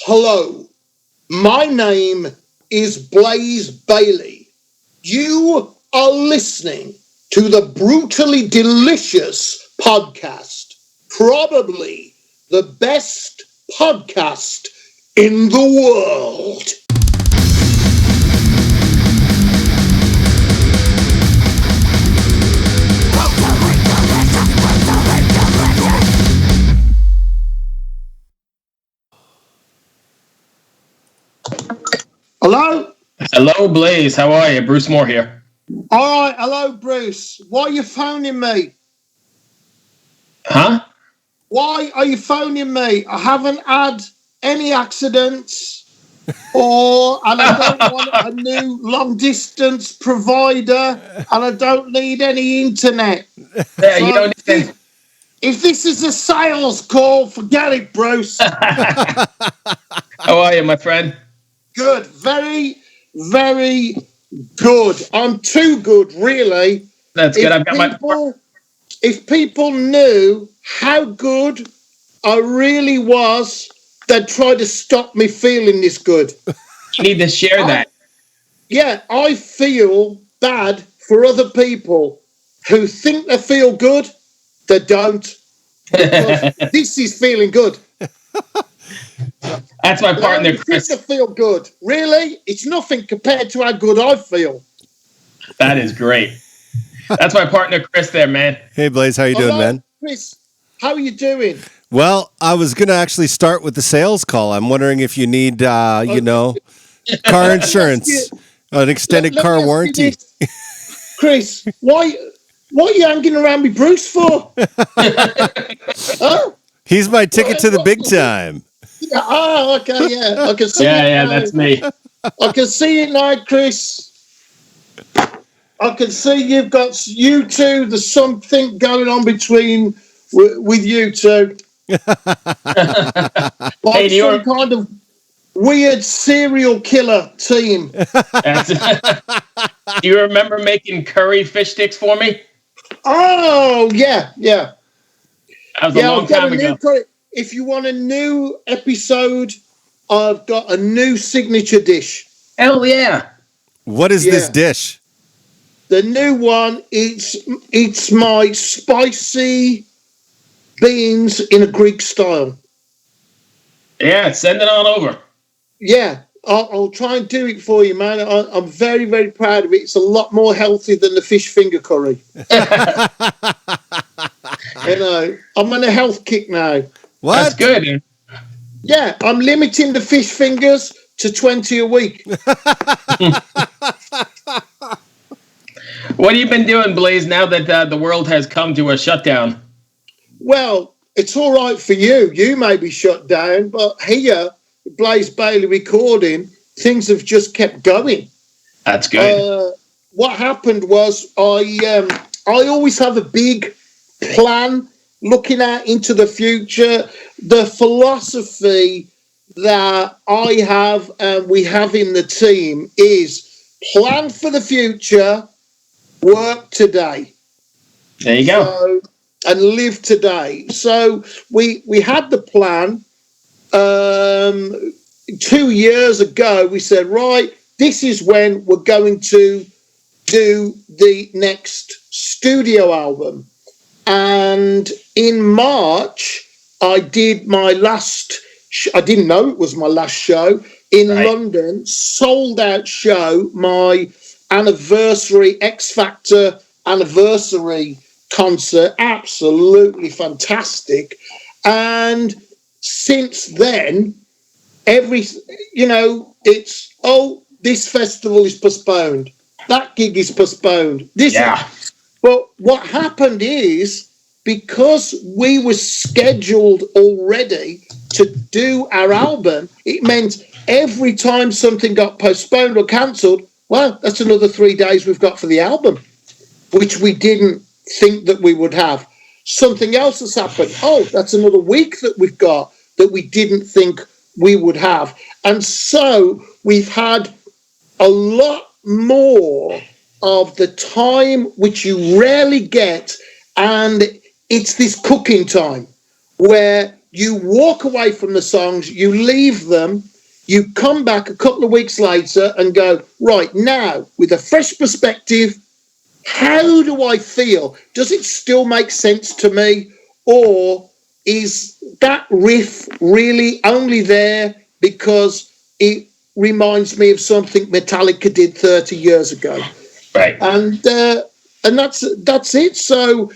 Hello, my name is Blaze Bayley. You are listening to the Brutally Delicious podcast, probably the best podcast in the world. Hello? Hello, Blaze. How are you? Bruce Moore here. All right, hello, Bruce. Why are you phoning me? Huh? Why are you phoning me? I haven't had any accidents, and I don't want a new long-distance provider, and I don't need any internet. Yeah, you don't need If this is a sales call, forget it, Bruce. How are you, my friend? Good. Very, very good. I'm too good, really. That's good. I've got If people knew how good I really was, they'd try to stop me feeling this good. You need to share that. Yeah, I feel bad for other people who think they feel good, they don't. Because this is feeling good. That's my partner, Chris. Think they feel good. Really? It's nothing compared to how good I feel. That is great. That's my partner, Chris, there, man. Hey, Blaze, how you doing, man? Chris, how are you doing? Well, I was going to actually start with the sales call. I'm wondering if you need, car insurance, an extended car warranty. Chris, why are you hanging around with Bruce for? Huh? He's my ticket to the big time. Yeah, okay, yeah. I can see it now. That's me. I can see it now, Chris. I can see you've got you two. There's something going on between with you two. Like some kind of weird serial killer team. Do you remember making curry fish sticks for me? Oh, yeah. That was a long time ago. If you want a new episode, I've got a new signature dish. Hell yeah. What is this dish? The new one, it's my spicy beans in a Greek style. Yeah, send it on over. Yeah, I'll try and do it for you, man. I'm very, very proud of it. It's a lot more healthy than the fish finger curry. I'm on a health kick now. What? That's good. Yeah, I'm limiting the fish fingers to 20 a week. What have you been doing, Blaze, now that the world has come to a shutdown? Well, it's all right for you. You may be shut down, but here, Blaze Bayley recording, things have just kept going. That's good. What happened was I always have a big plan looking out into the future. The philosophy that I have and we have in the team is plan for the future, work today. There you go. And live today. So we had the plan 2 years ago. We said, right, this is when we're going to do the next studio album. And in March, I did my last, I didn't know it was my last show in London, sold out show, my anniversary, X Factor anniversary concert, absolutely fantastic. And since then, this festival is postponed. That gig is postponed. But what happened is, because we were scheduled already to do our album, it meant every time something got postponed or cancelled, well, that's another 3 days we've got for the album, which we didn't think that we would have. Something else has happened. Oh, that's another week that we've got that we didn't think we would have. And so we've had a lot more of the time which you rarely get, and it's this cooking time where you walk away from the songs, you leave them, you come back a couple of weeks later and go, right, now, with a fresh perspective, how do I feel? Does it still make sense to me? Or is that riff really only there because it reminds me of something Metallica did 30 years ago? Right. And that's it. So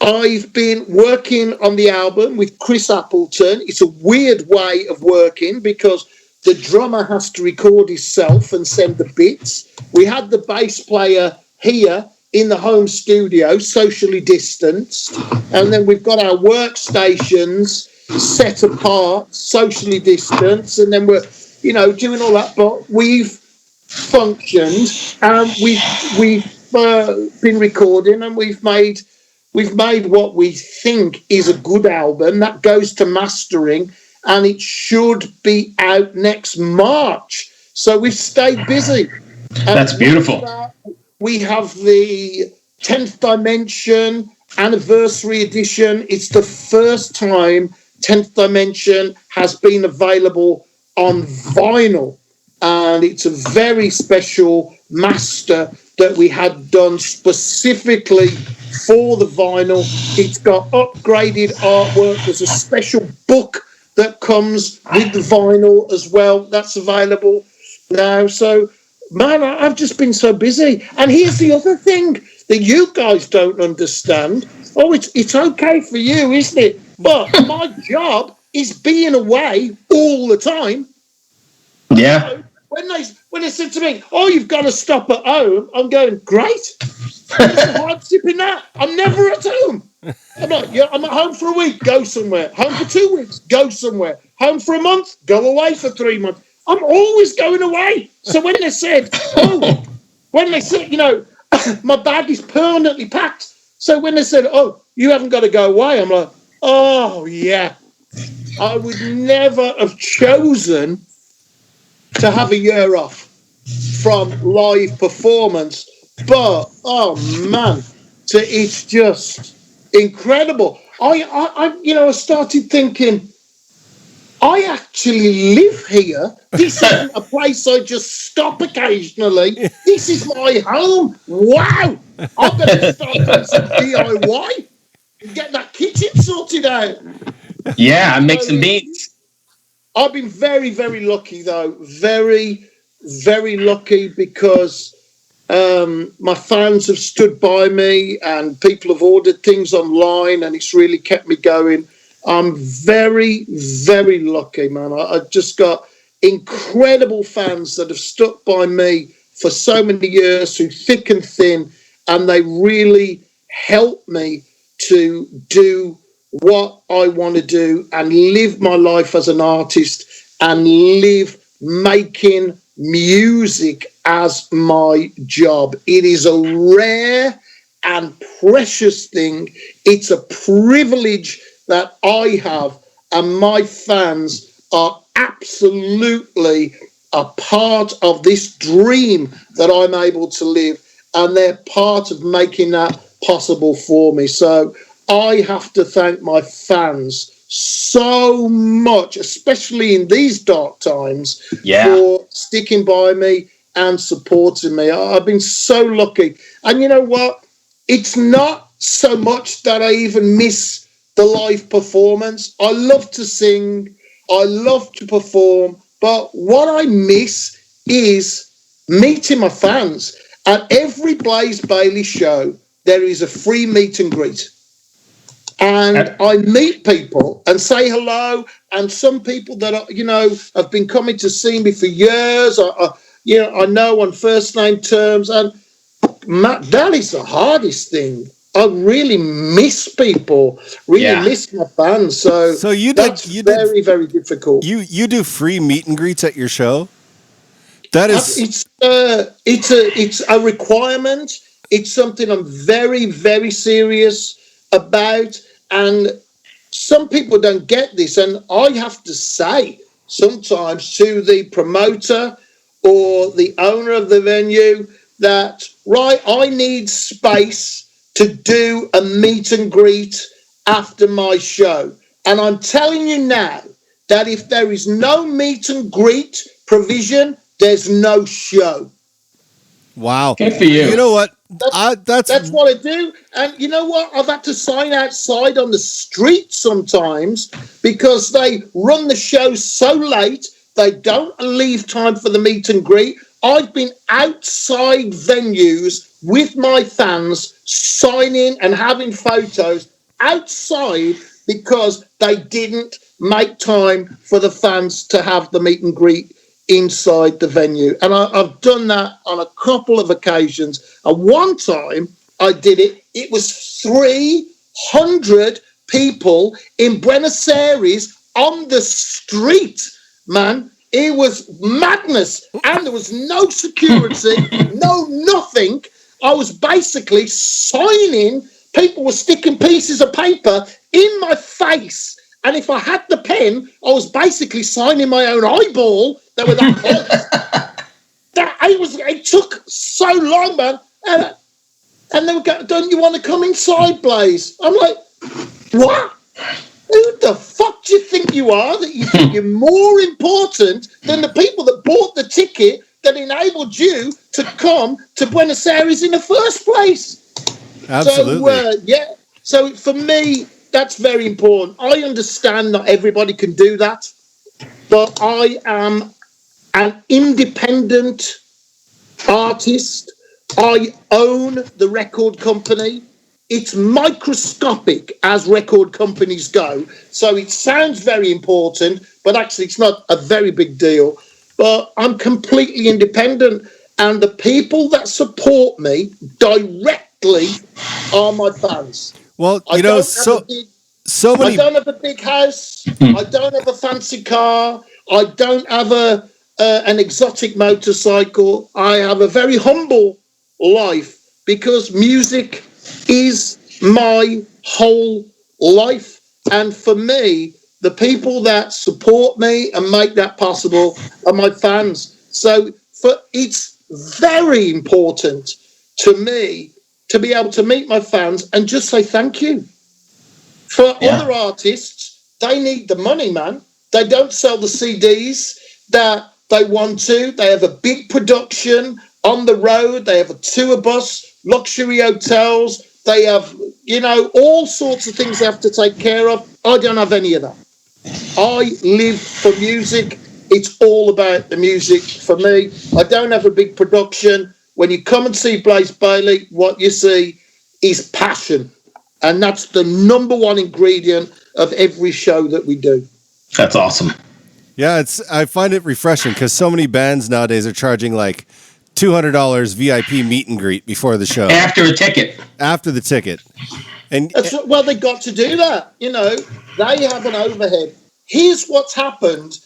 I've been working on the album with Chris Appleton. It's a weird way of working because the drummer has to record himself and send the bits. We had the bass player here in the home studio, socially distanced, and then we've got our workstations set apart, socially distanced, and then we're, doing all that. But we've functioned, and we've been recording, and we've made what we think is a good album that goes to mastering, and it should be out next March. So we've stayed busy. That's beautiful. We have the 10th Dimension Anniversary Edition. It's the first time 10th Dimension has been available on vinyl. And it's a very special master that we had done specifically for the vinyl. It's got upgraded artwork. There's a special book that comes with the vinyl as well. That's available now. So, man, I've just been so busy. And here's the other thing that you guys don't understand. Oh, it's okay for you, isn't it? But my job is being away all the time. Yeah. So when they said to me, "Oh, you've got to stop at home," I'm going, "Great. What's the hardship in that? I'm never at home. I'm not. Yeah, I'm at home for a week. Go somewhere. Home for 2 weeks. Go somewhere. Home for a month. Go away for 3 months. I'm always going away." So when they said, my bag is permanently packed. So when they said, "Oh, you haven't got to go away," I'm like, "Oh yeah." I would never have chosen to have a year off from live performance, but oh man, it's just incredible. I started thinking, I actually live here. This isn't a place I just stop occasionally. This is my home. Wow, I'm going to start doing some DIY and get that kitchen sorted out. Yeah, I'm mixing beans. I've been very, very lucky, though. Very, very lucky because my fans have stood by me and people have ordered things online and it's really kept me going. I'm very, very lucky, man. I've just got incredible fans that have stuck by me for so many years through thick and thin, and they really help me to do what I want to do and live my life as an artist and live making music as my job. It is a rare and precious thing. It's a privilege that I have, and my fans are absolutely a part of this dream that I'm able to live, and they're part of making that possible for me. So I have to thank my fans so much, especially in these dark times, for sticking by me and supporting me. I've been so lucky. And you know what? It's not so much that I even miss the live performance. I love to sing. I love to perform. But what I miss is meeting my fans. At every Blaze Bayley show, there is a free meet and greet. And I meet people and say hello. And some people that have been coming to see me for years. I know on first name terms. And that is the hardest thing. I really miss people. Miss my fans. So that's very, very difficult. You do free meet and greets at your show? That is. It's a requirement. It's something I'm very, very serious about, and some people don't get this, and I have to say sometimes to the promoter or the owner of the venue that, right, I need space to do a meet and greet after my show. And I'm telling you now that if there is no meet and greet provision, there's no show. Wow. Good for you. You know what? That's what I do. And you know what? I've had to sign outside on the street sometimes because they run the show so late, they don't leave time for the meet and greet. I've been outside venues with my fans signing and having photos outside because they didn't make time for the fans to have the meet and greet inside the venue. And I've done that on a couple of occasions. And one time I did it, it was 300 people in Buenos Aires on the street, man. It was madness. And there was no security, no nothing. I was basically signing. People were sticking pieces of paper in my face. And if I had the pen, I was basically signing my own eyeball. They were that close. It took so long, man. And they would go, don't you want to come inside, Blaze? I'm like, what? Who the fuck do you think you are? That you think you're more important than the people that bought the ticket that enabled you to come to Buenos Aires in the first place? Absolutely. So for me, that's very important. I understand not everybody can do that, but I am an independent artist. I own the record company. It's microscopic as record companies go. So it sounds very important, but actually it's not a very big deal. But I'm completely independent. And the people that support me directly are my fans. Well, I don't have a big house. I don't have a fancy car. I don't have an exotic motorcycle. I have a very humble life because music is my whole life. And for me, the people that support me and make that possible are my fans. So it's very important to me to be able to meet my fans and just say thank you. For other artists, they need the money, man. They don't sell the CDs that they want to. They have a big production on the road. They have a tour bus, luxury hotels. They have, all sorts of things they have to take care of. I don't have any of that. I live for music. It's all about the music for me. I don't have a big production. When you come and see Blaze Bayley, what you see is passion. And that's the number one ingredient of every show that we do. That's awesome. Yeah, I find it refreshing because so many bands nowadays are charging like $200 VIP meet and greet before the show. After the ticket. And they got to do that. They have an overhead. Here's what's happened.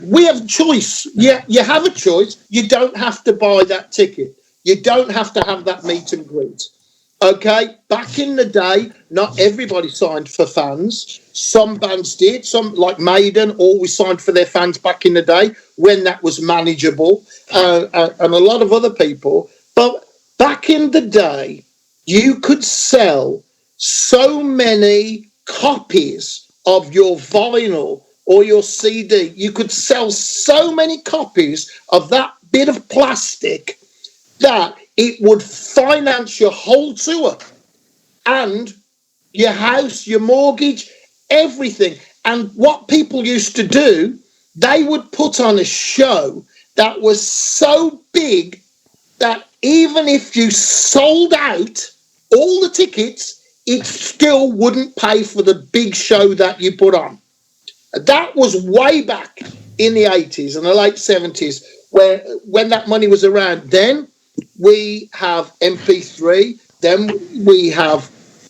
We have a choice. Yeah, you have a choice. You don't have to buy that ticket. You don't have to have that meet and greet. Okay, back in the day, not everybody signed for fans. Some bands did. Some, like Maiden, always signed for their fans back in the day when that was manageable, and a lot of other people. But back in the day, you could sell so many copies of your vinyl or your CD. You could sell so many copies of that bit of plastic that it would finance your whole tour and your house, your mortgage, everything. And what people used to do, they would put on a show that was so big that even if you sold out all the tickets, it still wouldn't pay for the big show that you put on. That was way back in the 80s and the late 70s, when that money was around. Then we have MP3, then we have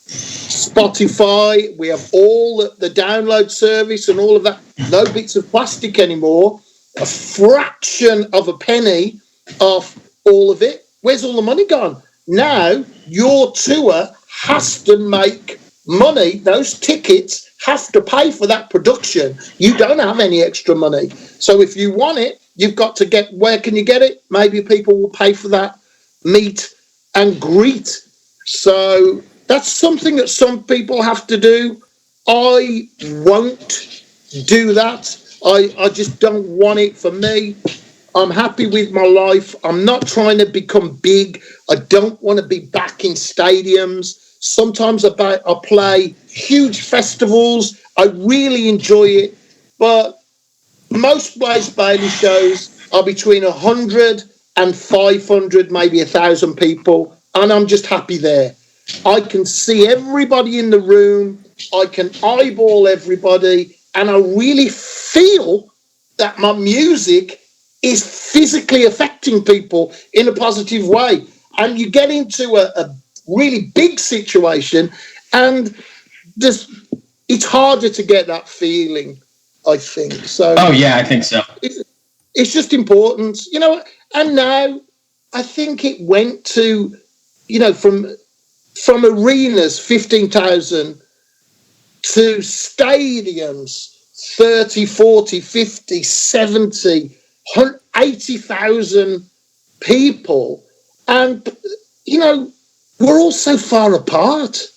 Spotify, we have all the download service and all of that. No bits of plastic anymore. A fraction of a penny of all of it. Where's all the money gone? Now your tour has to make money. Those tickets have to pay for that production. You don't have any extra money. So if you want it, you've got to get, where can you get it? Maybe people will pay for that meet and greet. So that's something that some people have to do. I won't do that. I just don't want it for me. I'm happy with my life. I'm not trying to become big. I don't want to be back in stadiums. Sometimes I play huge festivals. I really enjoy it. But most Blaze Bayley shows are between 100 and 500, maybe 1,000 people. And I'm just happy there. I can see everybody in the room. I can eyeball everybody. And I really feel that my music is physically affecting people in a positive way. And you get into a really big situation, and it's harder to get that feeling, I think. So, oh yeah, I think so. It's just important, And now I think it went to, from arenas 15,000 to stadiums 30, 40, 50, 70, 80,000 people. And, we're all so far apart.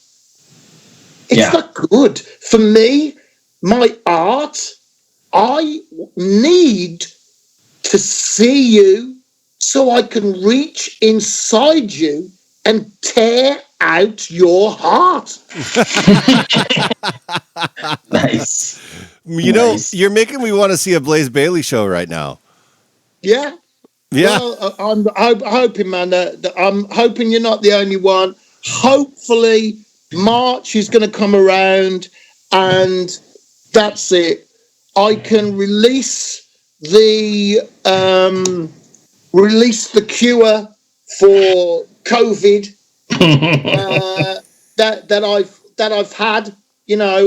It's not good. For me, my art, I need to see you so I can reach inside you and tear out your heart. Nice. You're making me want to see a Blaze Bayley show right now. Yeah. Yeah. Well, I'm hoping, man, that I'm hoping you're not the only one. Hopefully, March is going to come around, and that's it. I can release the cure for COVID that I've had.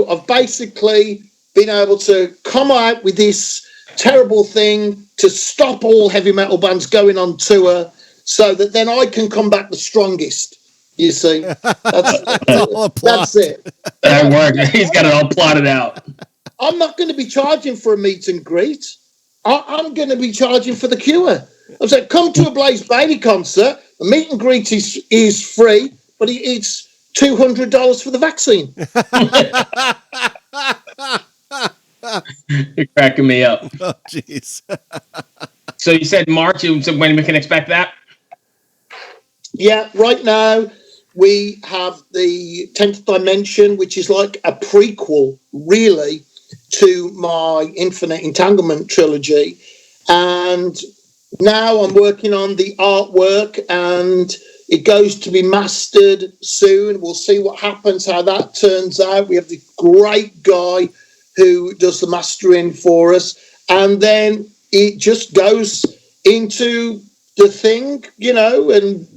I've basically been able to come out with this terrible thing to stop all heavy metal bands going on tour, so that then I can come back the strongest. You see, that's it. That worked. He's got it all plotted out. I'm not going to be charging for a meet and greet. I'm going to be charging for the cure. I said, come to a Blaze Bayley concert. The meet and greet is free, but it's $200 for the vaccine. You're cracking me up. Oh, jeez. So you said March. So when we can expect that? Yeah, right now we have the 10th Dimension, which is like a prequel, really, to my Infinite Entanglement trilogy. And now I'm working on the artwork, and it goes to be mastered soon. We'll see what happens, how that turns out. We have the great guy who does the mastering for us. And then it just goes into the thing, and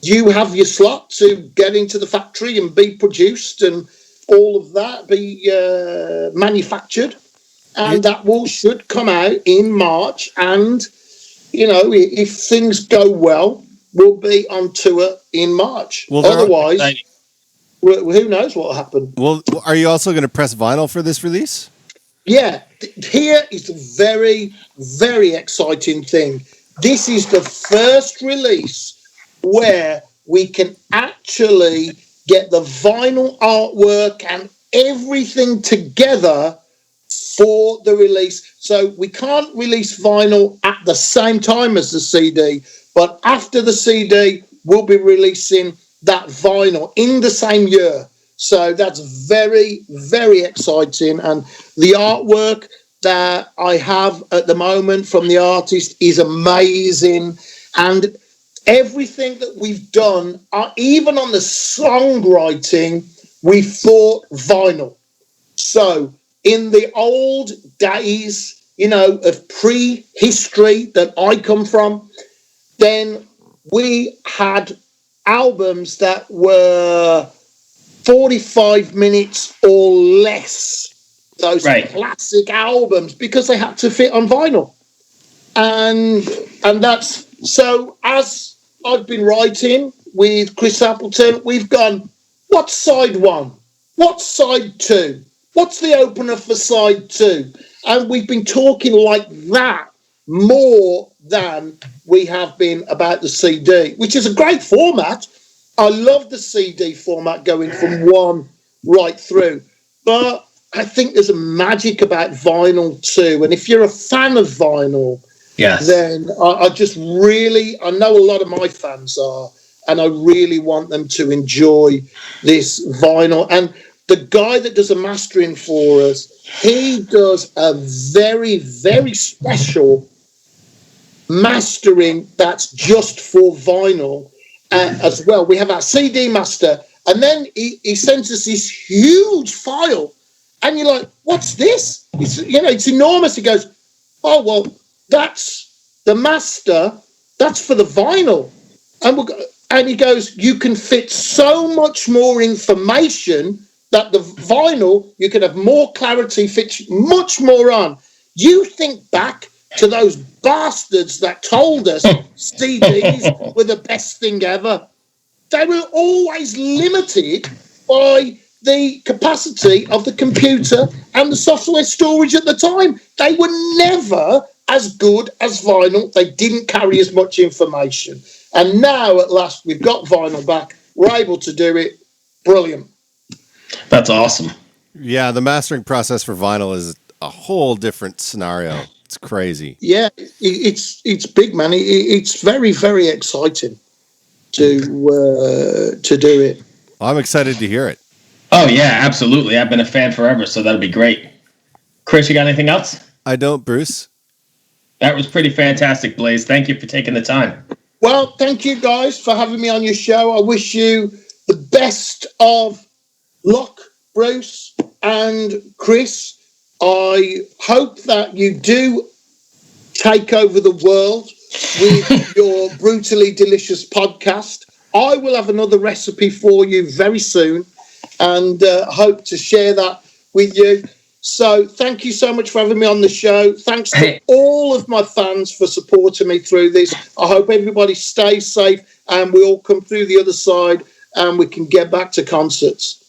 you have your slot to get into the factory and be produced, and all of that be manufactured. And that should come out in March. And, if things go well, we'll be on tour in March. Well, otherwise, who knows what will happen. Well, are you also going to press vinyl for this release? Yeah, here is the very, very exciting thing. This is the first release where we can actually get the vinyl artwork and everything together for the release. So we can't release vinyl at the same time as the CD, but after the CD, we'll be releasing that vinyl in the same year. So that's very, very exciting. And the artwork that I have at the moment from the artist is amazing. And everything that we've done, even on the songwriting, we thought vinyl. So in the old days, of prehistory that I come from, then we had albums that were 45 minutes or less, those classic albums, because they had to fit on vinyl. And that's so. As I've been writing with Chris Appleton, we've gone, what's side one? What's side two? What's the opener for side two? And we've been talking like that more than we have been about the CD, which is a great format. I love the CD format going from one right through. But I think there's a magic about vinyl too. And if you're a fan of vinyl, yes, then I just really, I know a lot of my fans are, and I really want them to enjoy this vinyl. And the guy that does the mastering for us, he does a very, very special mastering that's just for vinyl as well. We have our CD master, and then he sends us this huge file, and you're like, what's this? It's enormous. He goes, oh, well, that's the master, that's for the vinyl. And he goes, you can fit so much more information that the vinyl, you can have more clarity, fit much more on. You think back to those bastards that told us CDs were the best thing ever. They were always limited by the capacity of the computer and the software storage at the time. They were never as good as vinyl. They didn't carry as much information. And now, at last, we've got vinyl back. We're able to do it. Brilliant. That's awesome. Yeah, the mastering process for vinyl is a whole different scenario. It's crazy. Yeah, it's big, man. It's very, very exciting to do it. Well, I'm excited to hear it. Oh, yeah, absolutely. I've been a fan forever, so that'll be great. Chris, you got anything else? I don't, Bruce. That was pretty fantastic, Blaze. Thank you for taking the time. Well, thank you guys for having me on your show. I wish you the best of luck, Bruce and Chris. I hope that you do take over the world with your Brutally Delicious podcast. I will have another recipe for you very soon, and hope to share that with you. So thank you so much for having me on the show. Thanks to all of my fans for supporting me through this. I hope everybody stays safe and we all come through the other side and we can get back to concerts.